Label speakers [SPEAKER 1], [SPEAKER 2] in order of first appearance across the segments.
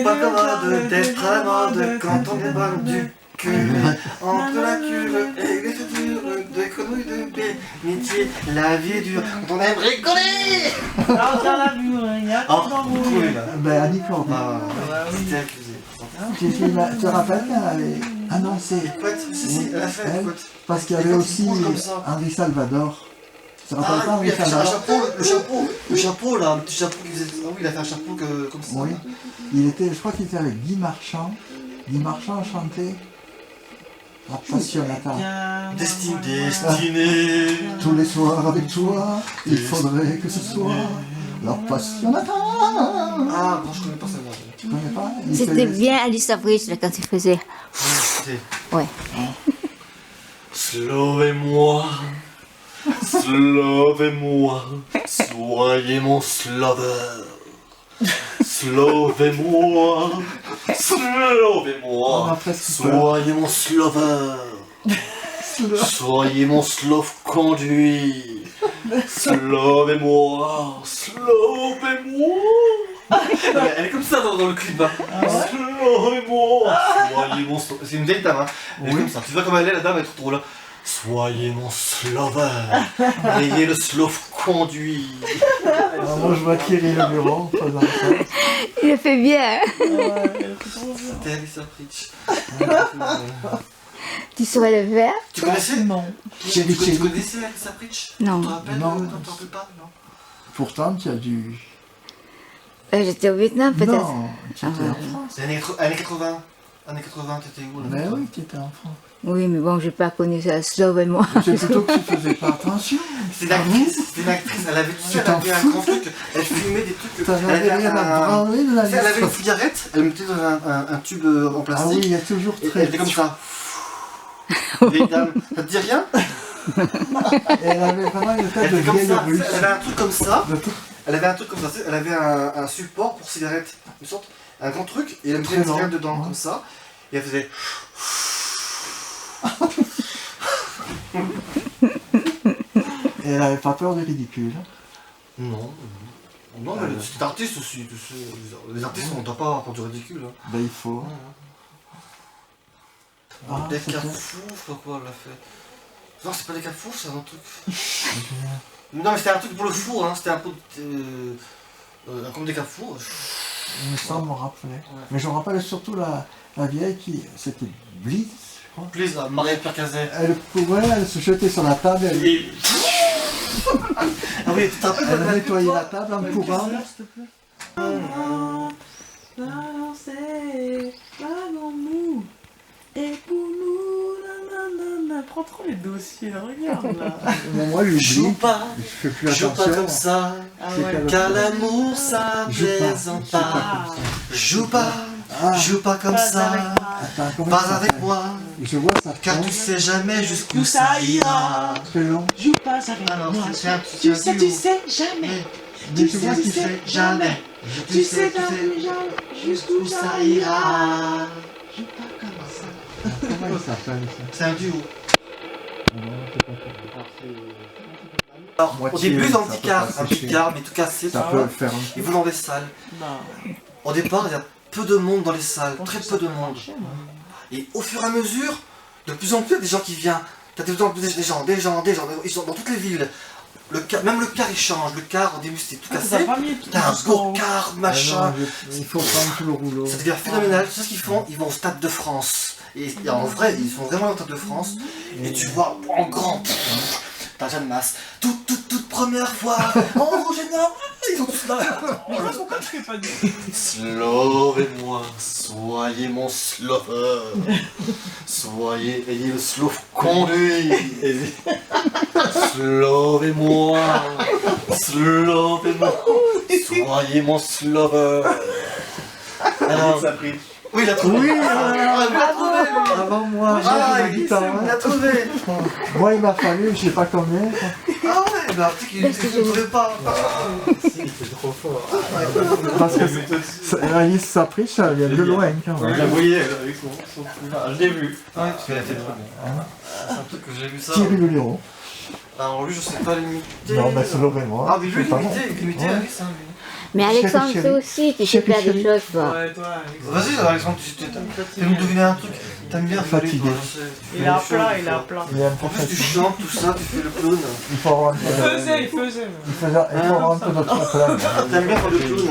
[SPEAKER 1] Pas commode d'être à mode quand on déballe du cul. Entre la cuve et les futurs de grenouilles de bénitier, la vie est dure quand on aime rigoler.
[SPEAKER 2] Ah, on l'a vu, il y a
[SPEAKER 1] Ah,
[SPEAKER 2] tout dans le
[SPEAKER 1] oui, là.
[SPEAKER 3] Ben, Annie Cordy.
[SPEAKER 1] Ah,
[SPEAKER 2] oui.
[SPEAKER 1] c'était accusé.
[SPEAKER 3] Tu te rappelles qu'elle avait annoncé
[SPEAKER 1] Écoute, si, elle a fait,
[SPEAKER 3] elle,
[SPEAKER 1] écoute.
[SPEAKER 3] parce qu'il y avait
[SPEAKER 1] Et quand
[SPEAKER 3] aussi
[SPEAKER 1] il bouge comme ça.
[SPEAKER 3] Henri Salvador. Tu te rappelles pas
[SPEAKER 1] Ah, oui,
[SPEAKER 3] Henri
[SPEAKER 1] il a fait un
[SPEAKER 3] Salvador?
[SPEAKER 1] chapeau, le chapeau là, le petit chapeau qui faisait. Ah oui, il a fait un chapeau comme ça.
[SPEAKER 3] Oui. Il était, je crois qu'il était avec Guy Marchand. Guy Marchand chantait La Passionata.
[SPEAKER 2] Bien,
[SPEAKER 1] Destiné.
[SPEAKER 3] Tous les soirs avec toi, il faudrait que ce soit La Passionata.
[SPEAKER 1] Ah, bon, je connais pas celle-là.
[SPEAKER 3] Tu connais pas? Il
[SPEAKER 4] C'était
[SPEAKER 3] fait-
[SPEAKER 4] bien Alice Avril là, quand il faisait. Ouais.
[SPEAKER 1] Slovez-moi, slovez-moi, soyez mon slover. Slovez-moi,
[SPEAKER 3] On a
[SPEAKER 1] slovez-moi,
[SPEAKER 3] presque peur.
[SPEAKER 1] soyez mon slover. Soyez mon slove conduit. Slovez-moi, slovez-moi. Elle est comme ça dans le clip. Slovez-moi, soyez mon slove. C'est une vieille dame, hein. Elle est
[SPEAKER 3] Oui.
[SPEAKER 1] comme ça. Tu vois comme elle est, la dame, elle est trop drôle. Soyez mon slover. Ayez le slove conduit.
[SPEAKER 3] Alors, moi, je vois Thierry Le Bureau faisant ça.
[SPEAKER 4] Il le fait bien.
[SPEAKER 1] C'était Alissa Pritch.
[SPEAKER 4] Tu saurais le faire?
[SPEAKER 1] Tu connaissais?
[SPEAKER 2] Non.
[SPEAKER 1] Tu connaissais Alissa Pritch?
[SPEAKER 4] Non.
[SPEAKER 1] Tu te rappelles?
[SPEAKER 3] Non.
[SPEAKER 1] Tu t'en rappelles pas? Non.
[SPEAKER 3] Pourtant, tu as dû...
[SPEAKER 4] J'étais au Vietnam peut-être.
[SPEAKER 3] Non, tu étais
[SPEAKER 4] Ah,
[SPEAKER 3] en France.
[SPEAKER 1] C'est années 80. Années 80, t'étais où là?
[SPEAKER 3] Mais oui, tu étais en France.
[SPEAKER 4] Oui, mais bon, j'ai pas connu ça. Slove et moi.
[SPEAKER 3] C'est plutôt que tu faisais pas attention.
[SPEAKER 1] C'était une actrice, elle avait, tu sais, elle
[SPEAKER 3] t'en
[SPEAKER 1] avait un
[SPEAKER 3] fous.
[SPEAKER 1] grand truc, elle filmait des trucs.
[SPEAKER 3] T'en
[SPEAKER 1] Elle
[SPEAKER 3] avais
[SPEAKER 1] avait
[SPEAKER 3] rien à
[SPEAKER 1] un-
[SPEAKER 3] branler de la
[SPEAKER 1] tu sais, elle avait une
[SPEAKER 3] liste.
[SPEAKER 1] cigarette, elle mettait dans un tube en
[SPEAKER 3] Ah oui,
[SPEAKER 1] plastique,
[SPEAKER 3] il y a toujours
[SPEAKER 1] et
[SPEAKER 3] très...
[SPEAKER 1] elle était comme ça. Vieille dame, ça te dit rien?
[SPEAKER 3] Elle avait vraiment une tête
[SPEAKER 1] Elle
[SPEAKER 3] de
[SPEAKER 1] était comme
[SPEAKER 3] vieille
[SPEAKER 1] ça,
[SPEAKER 3] russe.
[SPEAKER 1] elle avait un truc comme ça,
[SPEAKER 3] De tout-
[SPEAKER 1] elle avait un truc comme ça, tu sais, elle avait un support pour cigarette, une sorte, un grand truc, et elle mettait
[SPEAKER 3] Très
[SPEAKER 1] une cigarette
[SPEAKER 3] long,
[SPEAKER 1] dedans,
[SPEAKER 3] ouais.
[SPEAKER 1] comme ça, et elle faisait...
[SPEAKER 3] Et elle avait pas peur du ridicule.
[SPEAKER 1] Non, non, mais c'est artiste aussi, tu sais, les artistes on ne doit pas avoir du ridicule. Hein.
[SPEAKER 3] Ben, il faut. Ah,
[SPEAKER 1] Des
[SPEAKER 3] c'est
[SPEAKER 1] carrefours, je sais pas quoi elle a fait. Non, c'est pas des carrefours, c'est un autre truc. Non, mais c'était un truc pour le four, hein. C'était un peu comme des carrefours.
[SPEAKER 3] Il me semble me rappeler. Mais je me rappelle surtout la vieille qui... C'était Blitz, je crois.
[SPEAKER 1] Please, Marie-Pierre Cazet.
[SPEAKER 3] Elle courait, elle se jetait sur la table,
[SPEAKER 1] Et... Ah oui, tu te rappelles
[SPEAKER 3] elle nettoyait la table en courant.
[SPEAKER 2] S'il te plaît. Balancer, wagon mou. Et pour nous, nanana. Prends trop les dossiers, là, regarde là.
[SPEAKER 3] Moi, lui,
[SPEAKER 1] Joue
[SPEAKER 3] j'oublie.
[SPEAKER 1] pas,
[SPEAKER 3] Je fais plus
[SPEAKER 1] joue pas
[SPEAKER 3] attention.
[SPEAKER 1] comme ça,
[SPEAKER 2] Ah
[SPEAKER 3] C'est
[SPEAKER 2] ouais.
[SPEAKER 3] qu'elle-
[SPEAKER 1] car l'amour ça
[SPEAKER 3] Joue pas,
[SPEAKER 1] plaisante
[SPEAKER 3] joue pas
[SPEAKER 1] pas.
[SPEAKER 3] comme ça.
[SPEAKER 1] Joue pas,
[SPEAKER 3] Ah,
[SPEAKER 1] joue pas comme
[SPEAKER 2] Pas
[SPEAKER 1] ça,
[SPEAKER 2] avec moi.
[SPEAKER 3] attends, comment
[SPEAKER 1] pas
[SPEAKER 3] ça
[SPEAKER 1] avec
[SPEAKER 3] s'appelle?
[SPEAKER 1] moi,
[SPEAKER 3] Je vois ça
[SPEAKER 1] car tu
[SPEAKER 3] tombe,
[SPEAKER 1] sais jamais jusqu'où
[SPEAKER 2] Où
[SPEAKER 1] ça
[SPEAKER 2] ça
[SPEAKER 1] ira.
[SPEAKER 3] très long.
[SPEAKER 2] Joue pas avec
[SPEAKER 1] Alors,
[SPEAKER 2] moi.
[SPEAKER 1] c'est un
[SPEAKER 2] Tu
[SPEAKER 1] duo.
[SPEAKER 2] sais jamais.
[SPEAKER 3] Mais tu vois
[SPEAKER 2] tu
[SPEAKER 3] qu'il
[SPEAKER 2] sais
[SPEAKER 3] fait...
[SPEAKER 2] jamais. Tu sais
[SPEAKER 1] jamais
[SPEAKER 2] jamais
[SPEAKER 1] jusqu'où ça ira.
[SPEAKER 2] Joue pas comme ça.
[SPEAKER 3] Comment il s'appelle ça?
[SPEAKER 1] C'est un duo.
[SPEAKER 3] Non, c'est pas ça.
[SPEAKER 1] Alors, au
[SPEAKER 3] Moitié,
[SPEAKER 1] début, dans le
[SPEAKER 3] ça peut
[SPEAKER 1] car,
[SPEAKER 3] pas
[SPEAKER 1] un
[SPEAKER 3] sécher.
[SPEAKER 1] picard, mais tout cassé.
[SPEAKER 3] Ça
[SPEAKER 1] tu
[SPEAKER 3] peut
[SPEAKER 1] vois.
[SPEAKER 3] faire un...
[SPEAKER 1] Ils vont dans des salles.
[SPEAKER 2] Non.
[SPEAKER 1] Au départ, il y a peu de monde dans les salles, très peu de monde. Et au fur et à mesure, de plus en plus, il y a des gens qui viennent. T'as de plus en plus des gens, ils sont dans toutes les villes. Même le car il change, le car au début c'était tout
[SPEAKER 2] T'as
[SPEAKER 1] cassé.
[SPEAKER 2] pas mis tout
[SPEAKER 1] T'as un beau
[SPEAKER 2] en haut.
[SPEAKER 1] car,
[SPEAKER 3] Ah
[SPEAKER 1] machin.
[SPEAKER 3] non, il faut prendre tout le rouleau.
[SPEAKER 1] Ça devient phénoménal. Tu sais ce qu'ils font? Ils vont au Stade de France. Et en vrai, ils sont vraiment au Stade de France. Et tu vois en grand. T'as Jeanne Masse. Toute première fois. Oh, Rogéna, ils sont tous là.
[SPEAKER 2] Pourquoi tu fais pas du
[SPEAKER 1] Slovez-moi, soyez mon slover. Ayez le slove conduit. Slovez-moi, soyez mon slover. Alors, oui, il a trouvé.
[SPEAKER 3] Oui,
[SPEAKER 1] il a trouvé.
[SPEAKER 3] Avant moi, j'ai
[SPEAKER 1] Ah,
[SPEAKER 3] la guitare.
[SPEAKER 1] il a trouvé.
[SPEAKER 3] Moi, il m'a fallu, je sais pas combien.
[SPEAKER 1] Ah ouais, bah tu sais qu'il ne trouvait pas.
[SPEAKER 3] Parce que Alice Sapri, ça vient de loin quand
[SPEAKER 1] Je
[SPEAKER 3] même.
[SPEAKER 1] la voyais avec son plumard. Je l'ai vu. Ouais, tu l'as fait très bien. C'est un truc que j'ai vu ça.
[SPEAKER 3] Thierry Le Bureau.
[SPEAKER 1] Alors lui, je sais pas l'imiter.
[SPEAKER 3] Non, mais c'est moi.
[SPEAKER 1] Ah, mais lui, il imitait Alice, hein, lui.
[SPEAKER 4] Mais Alexandre,
[SPEAKER 3] Chérie,
[SPEAKER 4] toi aussi, tu sais
[SPEAKER 3] chérie,
[SPEAKER 4] faire des
[SPEAKER 3] chérie.
[SPEAKER 4] choses, toi.
[SPEAKER 2] Ouais, toi, Alexandre.
[SPEAKER 1] Vas-y, Alexandre, fais-nous deviner un truc. T'aimes bien rigoler,
[SPEAKER 3] Fatigué.
[SPEAKER 1] toi, je sais. Tu
[SPEAKER 2] Il
[SPEAKER 1] fais
[SPEAKER 2] a
[SPEAKER 1] des choses,
[SPEAKER 2] plat,
[SPEAKER 1] des
[SPEAKER 2] il a
[SPEAKER 1] fois.
[SPEAKER 2] plat.
[SPEAKER 3] Il est un peu
[SPEAKER 1] En plus, tu
[SPEAKER 3] fatigué.
[SPEAKER 1] chantes, tout ça, tu fais le clown.
[SPEAKER 3] Il faut avoir un
[SPEAKER 2] Il
[SPEAKER 3] peu de...
[SPEAKER 2] faisait, il faisait.
[SPEAKER 3] Il faut avoir un peu de chocolat.
[SPEAKER 1] T'aimes bien faire le clown.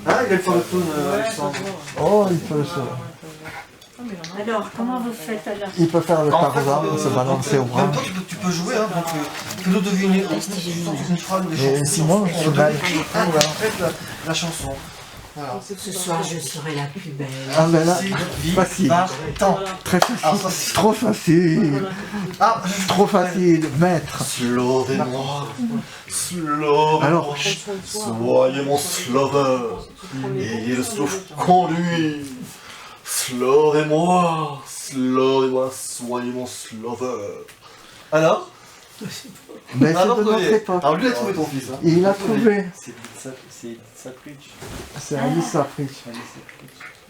[SPEAKER 1] Ah, il aime faire le clown,
[SPEAKER 2] Ouais,
[SPEAKER 1] Alexandre.
[SPEAKER 2] ça se
[SPEAKER 3] Oh, il peut se...
[SPEAKER 2] voit.
[SPEAKER 5] Alors, comment vous faites alors?
[SPEAKER 3] Il peut faire le
[SPEAKER 1] En fait,
[SPEAKER 3] Tarzan, se balancer au bras.
[SPEAKER 1] même toi, tu peux jouer, hein, donc fais-nous deviner une phrase des
[SPEAKER 3] Et
[SPEAKER 1] chansons.
[SPEAKER 3] sinon, je suis mal.
[SPEAKER 1] Ah, voilà, en fait, la chanson. Voilà.
[SPEAKER 5] Ce soir, je serai la plus belle.
[SPEAKER 3] Ah ben là,
[SPEAKER 1] Si,
[SPEAKER 3] facile.
[SPEAKER 1] Temps.
[SPEAKER 3] Très
[SPEAKER 1] Ah,
[SPEAKER 3] facile.
[SPEAKER 1] ça, c'est-
[SPEAKER 3] Trop facile.
[SPEAKER 1] Ah,
[SPEAKER 3] Trop facile. Maître.
[SPEAKER 1] Slovez-moi, slovez-moi,
[SPEAKER 3] Alors,
[SPEAKER 1] soyez mon sloveur, et le slove conduit. Slovez-moi, slovez-moi, soyez mon sloveur. Alors
[SPEAKER 3] mais c'est
[SPEAKER 1] Alors,
[SPEAKER 3] de notre
[SPEAKER 1] trouvé.
[SPEAKER 3] époque.
[SPEAKER 1] Alors lui a trouvé ton fils. Hein.
[SPEAKER 3] Il a trouvé.
[SPEAKER 6] C'est Sapritch.
[SPEAKER 3] C'est Alice Sapritch.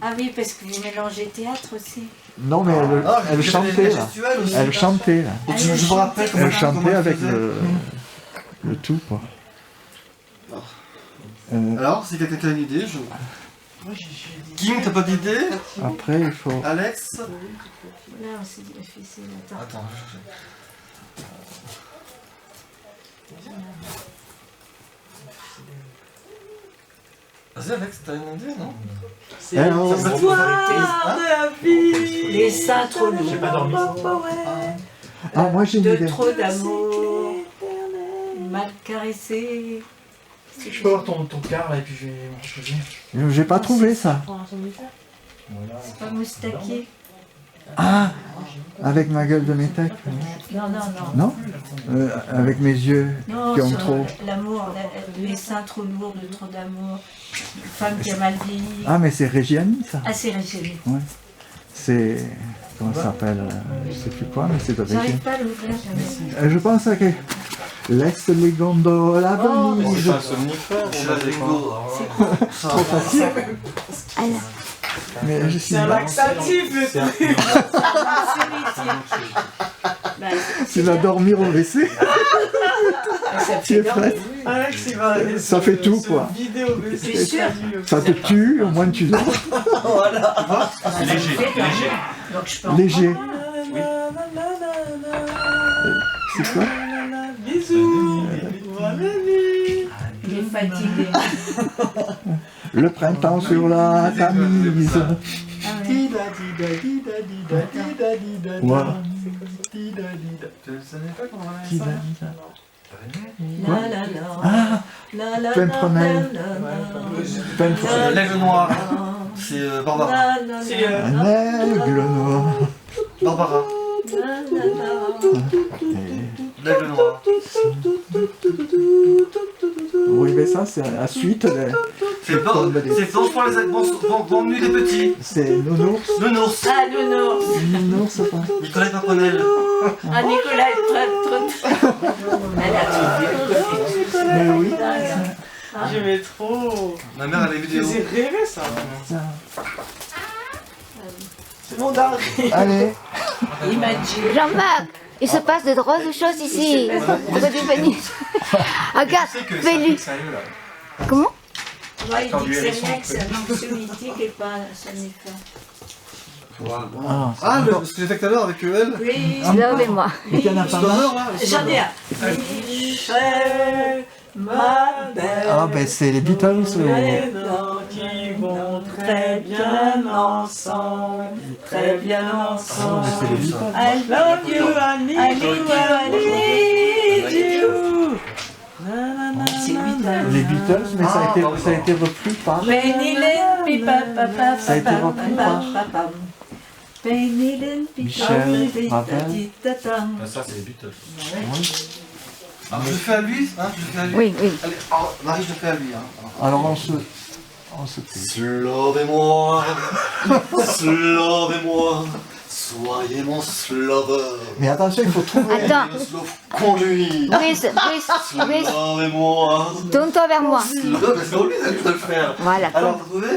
[SPEAKER 5] Ah oui, parce que vous mélangez théâtre aussi.
[SPEAKER 3] Non, mais
[SPEAKER 1] Ah,
[SPEAKER 3] elle
[SPEAKER 1] j'ai fait
[SPEAKER 3] chantait
[SPEAKER 1] des
[SPEAKER 3] là.
[SPEAKER 1] gestuels aussi.
[SPEAKER 3] Elle chantait là.
[SPEAKER 1] Donc, je vous rappelle comment
[SPEAKER 3] Elle chantait
[SPEAKER 1] elle
[SPEAKER 3] avec
[SPEAKER 1] faisait.
[SPEAKER 3] le tout quoi.
[SPEAKER 1] Alors, si quelqu'un a une idée, je... Kim, t'as pas d'idée?
[SPEAKER 3] Après, il faut.
[SPEAKER 1] Alex?
[SPEAKER 5] Là, on s'est dit difficile. Attends.
[SPEAKER 1] Attends. Vas-y Alex, t'as une idée, non?
[SPEAKER 3] Alors,
[SPEAKER 2] L'histoire de la vie.
[SPEAKER 5] Les seins trop lourds.
[SPEAKER 6] J'ai pas dormi.
[SPEAKER 3] ah, moi j'ai une
[SPEAKER 5] De
[SPEAKER 3] idée.
[SPEAKER 5] trop d'amour. Mal caressé.
[SPEAKER 6] Je peux avoir ton quart là et puis je vais me reposer.
[SPEAKER 3] J'ai pas trouvé ça.
[SPEAKER 6] Voilà.
[SPEAKER 5] C'est pas moustaqué.
[SPEAKER 3] Ah, avec ma gueule de métèque.
[SPEAKER 5] Non, non, non.
[SPEAKER 3] Non avec mes yeux
[SPEAKER 5] Non,
[SPEAKER 3] qui ont
[SPEAKER 5] sur
[SPEAKER 3] trop.
[SPEAKER 5] l'amour, les seins trop lourds, de trop d'amour. Une femme qui a mal vieilli.
[SPEAKER 3] Ah, mais c'est Régiani ça.
[SPEAKER 5] Ah, c'est Régine.
[SPEAKER 3] C'est. Comment ça s'appelle je sais plus quoi, mais c'est de
[SPEAKER 5] J'arrive
[SPEAKER 3] Régiani.
[SPEAKER 5] pas à l'ouvrir, jamais.
[SPEAKER 3] Je pense à que. Laisse les gondoles à
[SPEAKER 5] Oh,
[SPEAKER 3] Venise.
[SPEAKER 6] un somnifère.
[SPEAKER 1] Je la bingo.
[SPEAKER 3] Trop facile.
[SPEAKER 4] Alors,
[SPEAKER 3] Mais je suis
[SPEAKER 2] C'est un
[SPEAKER 3] mal.
[SPEAKER 2] laxatif, le
[SPEAKER 6] C'est un-
[SPEAKER 2] truc.
[SPEAKER 5] Bah,
[SPEAKER 3] Tu vas dormir au WC. Tu es prête.
[SPEAKER 2] Alex, il va aller
[SPEAKER 3] Ça
[SPEAKER 2] sur
[SPEAKER 3] fait
[SPEAKER 2] le-
[SPEAKER 3] tout,
[SPEAKER 2] sur
[SPEAKER 3] quoi.
[SPEAKER 2] le vidéo, mais
[SPEAKER 5] C'est
[SPEAKER 2] c'est
[SPEAKER 5] sûr.
[SPEAKER 3] Ça te tue, au moins tu dors.
[SPEAKER 6] C'est léger, léger.
[SPEAKER 5] donc je peux en
[SPEAKER 3] Léger.
[SPEAKER 5] prendre.
[SPEAKER 3] C'est quoi
[SPEAKER 2] Bisous. Bonne nuit.
[SPEAKER 5] Il est fatigué.
[SPEAKER 3] Le printemps sur la tamise.
[SPEAKER 5] Ah ouais.
[SPEAKER 3] Voilà.
[SPEAKER 1] Tu savais pas comment on
[SPEAKER 3] Dida,
[SPEAKER 1] appelle
[SPEAKER 3] dida.
[SPEAKER 5] La la la.
[SPEAKER 3] Ah,
[SPEAKER 5] La la
[SPEAKER 3] Peine
[SPEAKER 5] la
[SPEAKER 3] Prunelle.
[SPEAKER 5] la la.
[SPEAKER 3] peine
[SPEAKER 1] ça?
[SPEAKER 3] pour
[SPEAKER 1] L'aigle noir. C'est Barbara.
[SPEAKER 5] La la
[SPEAKER 2] C'est,
[SPEAKER 5] la.
[SPEAKER 3] un aigle noir.
[SPEAKER 1] Barbara.
[SPEAKER 5] La la la.
[SPEAKER 3] Et-
[SPEAKER 1] L'aigle noir.
[SPEAKER 3] Oui, mais ça, c'est la suite.
[SPEAKER 1] C'est bon, pour les bon nuit des petits.
[SPEAKER 3] C'est Nounours.
[SPEAKER 1] Nounours.
[SPEAKER 5] Ah, Nounours.
[SPEAKER 3] Nounours, pas.
[SPEAKER 1] Nicolas Paponel.
[SPEAKER 5] Ah, Nicolas est trop. Elle a trouvé.
[SPEAKER 3] Mais oui.
[SPEAKER 2] J'aimais trop.
[SPEAKER 1] Ma mère a les
[SPEAKER 2] Je
[SPEAKER 1] vidéos.
[SPEAKER 2] les ai rêvés, ça.
[SPEAKER 3] Ça.
[SPEAKER 2] C'est mon dark.
[SPEAKER 3] Allez,
[SPEAKER 5] Il m'a dit.
[SPEAKER 4] Jean-Marc, il se passe de drôles de choses ici. Pourquoi tu es venu? Regarde, fais-lui. Comment?
[SPEAKER 5] Moi, il dit que c'est vrai que c'est un morceau mythique et pas un somnifère.
[SPEAKER 1] Ah, ce que j'ai fait tout à l'heure avec elle.
[SPEAKER 5] Oui.
[SPEAKER 4] Levez-moi.
[SPEAKER 3] il y en a pas mal.
[SPEAKER 1] Slover, là.
[SPEAKER 5] J'en ai un. Michel, ma belle.
[SPEAKER 3] Ah, ben c'est les Beatles.
[SPEAKER 2] Les dents qui vont très bien ensemble. Très bien
[SPEAKER 3] Ah,
[SPEAKER 2] ensemble.
[SPEAKER 3] mais c'est les Beatles.
[SPEAKER 2] I love you, I need you, I need you.
[SPEAKER 5] C'est lui,
[SPEAKER 3] Les Beatles, mais ça a été repris par.
[SPEAKER 5] Pennylen, pipa, papa,
[SPEAKER 3] Ça a été repris par
[SPEAKER 5] Pennylen, pipa,
[SPEAKER 3] Michel
[SPEAKER 5] pipa,
[SPEAKER 3] Ravel.
[SPEAKER 5] titatam.
[SPEAKER 6] Ça, c'est les Beatles.
[SPEAKER 1] Alors, je le fais à lui, hein, je le fais à lui.
[SPEAKER 4] Oui, oui.
[SPEAKER 1] Allez, Marie, je le fais à lui. Hein.
[SPEAKER 3] Alors on se prie.
[SPEAKER 1] Slovez-moi, slovez-moi, soyez mon slover.
[SPEAKER 3] Mais attention, il faut trouver.
[SPEAKER 4] Attends,
[SPEAKER 1] Le slove conduit.
[SPEAKER 4] Brice,
[SPEAKER 1] Slovez-moi.
[SPEAKER 4] tourne-toi vers moi.
[SPEAKER 1] Slove, c'est lui, ça lui de le faire.
[SPEAKER 4] Voilà.
[SPEAKER 1] Alors, t'as trouvé?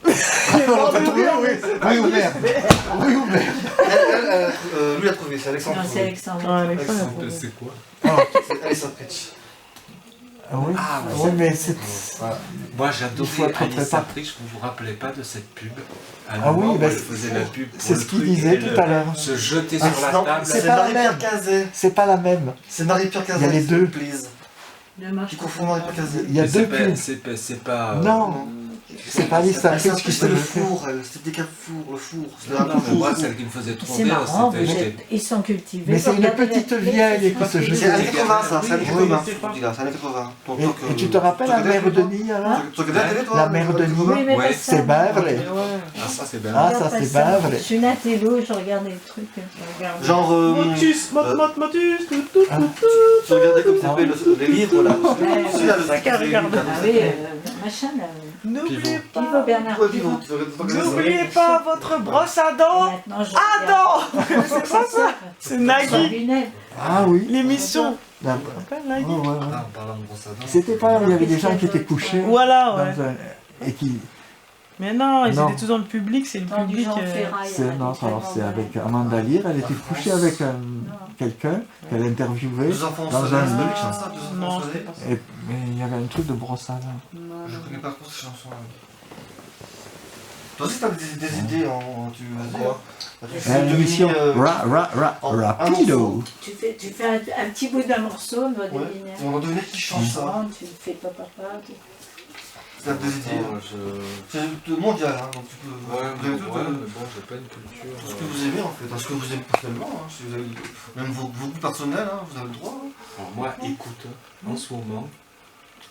[SPEAKER 3] On t'a trouvé, oui. Oui ou merde. Oui ou merde.
[SPEAKER 1] Lui a trouvé, c'est Alexandre.
[SPEAKER 5] Non, c'est Alexandre.
[SPEAKER 2] Ouais, Alexandre.
[SPEAKER 6] C'est quoi?
[SPEAKER 1] C'est Alexandre Pritch.
[SPEAKER 3] Oui,
[SPEAKER 7] Ah, oui,
[SPEAKER 3] oui, mais c'est...
[SPEAKER 7] Voilà. Moi
[SPEAKER 3] Il faut
[SPEAKER 7] j'adorais
[SPEAKER 3] être
[SPEAKER 7] Alice
[SPEAKER 3] préparé.
[SPEAKER 7] Sapriche, vous vous rappelez pas de cette pub? À un
[SPEAKER 3] Ah oui,
[SPEAKER 7] moment où
[SPEAKER 3] ben,
[SPEAKER 7] elle faisait la pub pour
[SPEAKER 3] c'est
[SPEAKER 7] le
[SPEAKER 3] ce qu'il
[SPEAKER 7] truc,
[SPEAKER 3] disait
[SPEAKER 7] elle
[SPEAKER 3] tout à l'heure.
[SPEAKER 7] se jeter
[SPEAKER 3] Ah,
[SPEAKER 7] sur la
[SPEAKER 1] Non,
[SPEAKER 7] table.
[SPEAKER 1] c'est
[SPEAKER 3] pas la
[SPEAKER 1] Marie-Pierre
[SPEAKER 3] même.
[SPEAKER 1] Cazet.
[SPEAKER 3] C'est pas la même.
[SPEAKER 1] C'est Marie-Pierre Cazet.
[SPEAKER 3] Il y a les deux.
[SPEAKER 1] Please.
[SPEAKER 5] Ne marche
[SPEAKER 1] Tu
[SPEAKER 5] pas.
[SPEAKER 1] confonds Marie-Pierre Cazet.
[SPEAKER 3] Il y a
[SPEAKER 7] Mais
[SPEAKER 3] deux
[SPEAKER 7] c'est pas-
[SPEAKER 3] pubs.
[SPEAKER 7] c'est pas.
[SPEAKER 3] Non, c'est pas Alice
[SPEAKER 1] Elle
[SPEAKER 3] Sapriche qui
[SPEAKER 1] s'inspire
[SPEAKER 3] se
[SPEAKER 1] de le
[SPEAKER 3] le fait.
[SPEAKER 1] four, elle. C'était des four, le four. C'était
[SPEAKER 7] Non,
[SPEAKER 1] un
[SPEAKER 7] non, mais
[SPEAKER 1] four.
[SPEAKER 7] moi celle qui me faisait trop
[SPEAKER 5] C'est
[SPEAKER 7] rire,
[SPEAKER 5] marrant,
[SPEAKER 7] c'était.
[SPEAKER 5] ils sont cultivés.
[SPEAKER 3] Mais c'est
[SPEAKER 5] Vous
[SPEAKER 3] une
[SPEAKER 5] regardez
[SPEAKER 3] petite
[SPEAKER 5] la télé,
[SPEAKER 3] vieille
[SPEAKER 5] c'est
[SPEAKER 3] qui se
[SPEAKER 5] tranquille.
[SPEAKER 1] C'est années 80 ça, c'est années
[SPEAKER 6] Oui,
[SPEAKER 1] 80.
[SPEAKER 6] c'est pas-
[SPEAKER 1] Je dis là, c'est années 80. Donc,
[SPEAKER 3] Et tu te rappelles la mère Denis alors?
[SPEAKER 1] Tu regardes la télé toi?
[SPEAKER 3] La mère Denis.
[SPEAKER 5] Oui, mais
[SPEAKER 7] Ouais,
[SPEAKER 5] pas ça,
[SPEAKER 3] C'est
[SPEAKER 5] non.
[SPEAKER 3] Beverly.
[SPEAKER 7] Ah, ça c'est bien.
[SPEAKER 3] Ah,
[SPEAKER 5] Regarde
[SPEAKER 3] ça
[SPEAKER 5] pas
[SPEAKER 3] c'est Beverly.
[SPEAKER 5] Je suis une intello, je regarde des trucs. Je regarde.
[SPEAKER 1] Genre,
[SPEAKER 6] Motus, Motus, tout, tout,
[SPEAKER 3] Ah.
[SPEAKER 6] tout, tout.
[SPEAKER 1] tu regardais comme ça s'appelle les livres là. Celui-là, le
[SPEAKER 6] ça qu'elle regarde.
[SPEAKER 5] Ah oui, machin là.
[SPEAKER 6] N'oubliez
[SPEAKER 5] Pivot
[SPEAKER 6] pas,
[SPEAKER 5] Bernard
[SPEAKER 1] Ouais,
[SPEAKER 5] Pivot.
[SPEAKER 1] Pivot, tu regardes ça.
[SPEAKER 6] n'oubliez pas votre brosse à dents.
[SPEAKER 5] Maintenant, je
[SPEAKER 6] Ah
[SPEAKER 5] regarde.
[SPEAKER 6] non, c'est pas ça. C'est
[SPEAKER 5] Sans
[SPEAKER 6] Nagui,
[SPEAKER 5] lunettes.
[SPEAKER 3] Ah oui.
[SPEAKER 6] l'émission.
[SPEAKER 3] La-
[SPEAKER 6] Tu te rappelles,
[SPEAKER 3] Ouais,
[SPEAKER 6] Nagui?
[SPEAKER 3] ouais, ouais.
[SPEAKER 7] Ah, en parlant de brosse à dents.
[SPEAKER 3] C'était pas, il y avait des gens qui étaient couchés.
[SPEAKER 6] Voilà, ouais.
[SPEAKER 3] dans un- Et qui...
[SPEAKER 6] Mais non, ils
[SPEAKER 3] Non.
[SPEAKER 6] étaient tous dans le public, c'est le
[SPEAKER 5] Dans du
[SPEAKER 6] public.
[SPEAKER 5] Jean Ferraille.
[SPEAKER 3] C'est, non, alors c'est avec Amanda Lear, elle était couchée avec quelqu'un qu'elle interviewait.
[SPEAKER 1] Deux enfants
[SPEAKER 3] Dans
[SPEAKER 1] soleil,
[SPEAKER 3] un-
[SPEAKER 1] c'est lui qui chante ça, deux
[SPEAKER 6] Non,
[SPEAKER 1] enfants
[SPEAKER 6] c'était
[SPEAKER 1] soleil.
[SPEAKER 6] pas ça.
[SPEAKER 3] Et, mais il y avait un truc de brosse à dents.
[SPEAKER 6] Non,
[SPEAKER 1] Je
[SPEAKER 6] non.
[SPEAKER 1] connais pas trop ces chansons là. Toi aussi t'as des idées en. Tu vas dire. Tu fais une
[SPEAKER 3] L'émission
[SPEAKER 1] demi, en un
[SPEAKER 3] Rapido.
[SPEAKER 1] morceau.
[SPEAKER 5] Tu fais un petit bout d'un morceau, on doit
[SPEAKER 1] Ouais.
[SPEAKER 5] deviner.
[SPEAKER 1] On va deviner qui chante ça.
[SPEAKER 5] Non, tu fais pas papa.
[SPEAKER 1] T'as des idées. C'est mondial, hein, donc tu peux.
[SPEAKER 7] Ouais,
[SPEAKER 1] vous avez tout,
[SPEAKER 7] ouais, mais bon, j'ai pas une culture.
[SPEAKER 1] ce que vous aimez en fait, ce que vous aimez personnellement, hein, si vous avez, même vos goûts personnels, hein, vous avez le droit. Hein.
[SPEAKER 7] Alors moi, écoute, en ce moment,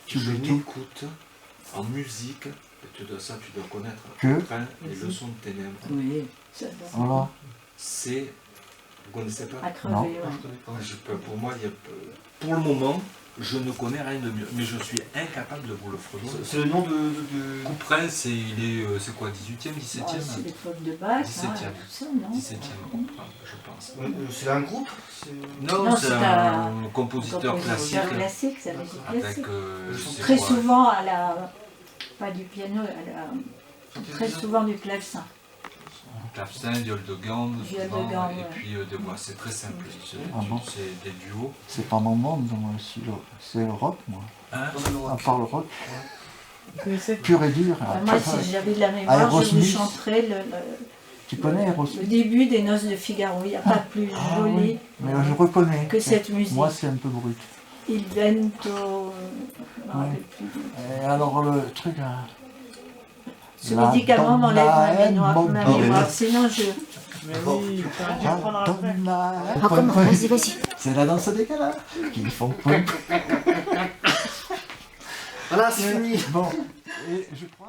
[SPEAKER 3] Tu
[SPEAKER 7] je
[SPEAKER 3] veux tout.
[SPEAKER 7] m'écoute en musique, et tu dois ça, tu dois connaître.
[SPEAKER 3] Que
[SPEAKER 7] Enfin, les leçons de ténèbres.
[SPEAKER 5] Oui. Ça va.
[SPEAKER 3] Voilà.
[SPEAKER 7] C'est, vous connaissez pas?
[SPEAKER 5] À crever,
[SPEAKER 3] Non.
[SPEAKER 5] ouais.
[SPEAKER 1] Je connais pas.
[SPEAKER 7] Pour moi, il y a, pour le moment, je ne connais rien de mieux, mais je suis incapable de vous le fredonner.
[SPEAKER 1] C'est le nom de...
[SPEAKER 7] Couperin, c'est quoi, 18e, 17e?
[SPEAKER 5] Oh, c'est les fautes de bac,
[SPEAKER 7] 17e.
[SPEAKER 5] hein, tout ça, non
[SPEAKER 7] 17e Couperin, je pense.
[SPEAKER 1] C'est un groupe
[SPEAKER 7] Non,
[SPEAKER 5] Non,
[SPEAKER 7] c'est
[SPEAKER 5] c'est
[SPEAKER 7] un
[SPEAKER 5] un
[SPEAKER 7] compositeur classique.
[SPEAKER 5] classique, c'est la musique
[SPEAKER 7] Avec,
[SPEAKER 5] classique.
[SPEAKER 7] c'est
[SPEAKER 5] Très
[SPEAKER 7] quoi,
[SPEAKER 5] souvent à la... Pas du piano, très souvent du clavecin.
[SPEAKER 7] clavecin, viol de gamme,
[SPEAKER 5] Viol de
[SPEAKER 7] souvent,
[SPEAKER 5] gamme,
[SPEAKER 7] et
[SPEAKER 5] ouais.
[SPEAKER 7] puis des voix, c'est très simple. C'est
[SPEAKER 3] Ah bon
[SPEAKER 7] c'est des duos.
[SPEAKER 3] C'est pas mon monde, moi aussi. C'est le rock, moi.
[SPEAKER 7] Hein?
[SPEAKER 3] À part le rock,
[SPEAKER 6] Vous connaissez?
[SPEAKER 3] pur et dur.
[SPEAKER 5] Moi, si j'avais de la mémoire, je vous
[SPEAKER 3] Aerosmith.
[SPEAKER 5] chanterais
[SPEAKER 3] Tu connais
[SPEAKER 5] le
[SPEAKER 3] Aerosmith?
[SPEAKER 5] début des Noces de Figaro. Il n'y a pas plus
[SPEAKER 3] Ah
[SPEAKER 5] joli
[SPEAKER 3] oui, mais je reconnais.
[SPEAKER 5] que cette musique.
[SPEAKER 3] Moi, c'est un peu brut.
[SPEAKER 5] Il vento... je me rappelle plus.
[SPEAKER 3] Et alors, le truc...
[SPEAKER 5] Ce médicament m'enlève ma mémoire. Sinon, je...
[SPEAKER 6] Mais oui, t'aurais dû prendre après.
[SPEAKER 4] Ah, comment? Vas-y, vas-y.
[SPEAKER 3] C'est la danse des canards qui font point.
[SPEAKER 1] Voilà, c'est fini.
[SPEAKER 3] Bon, et je crois...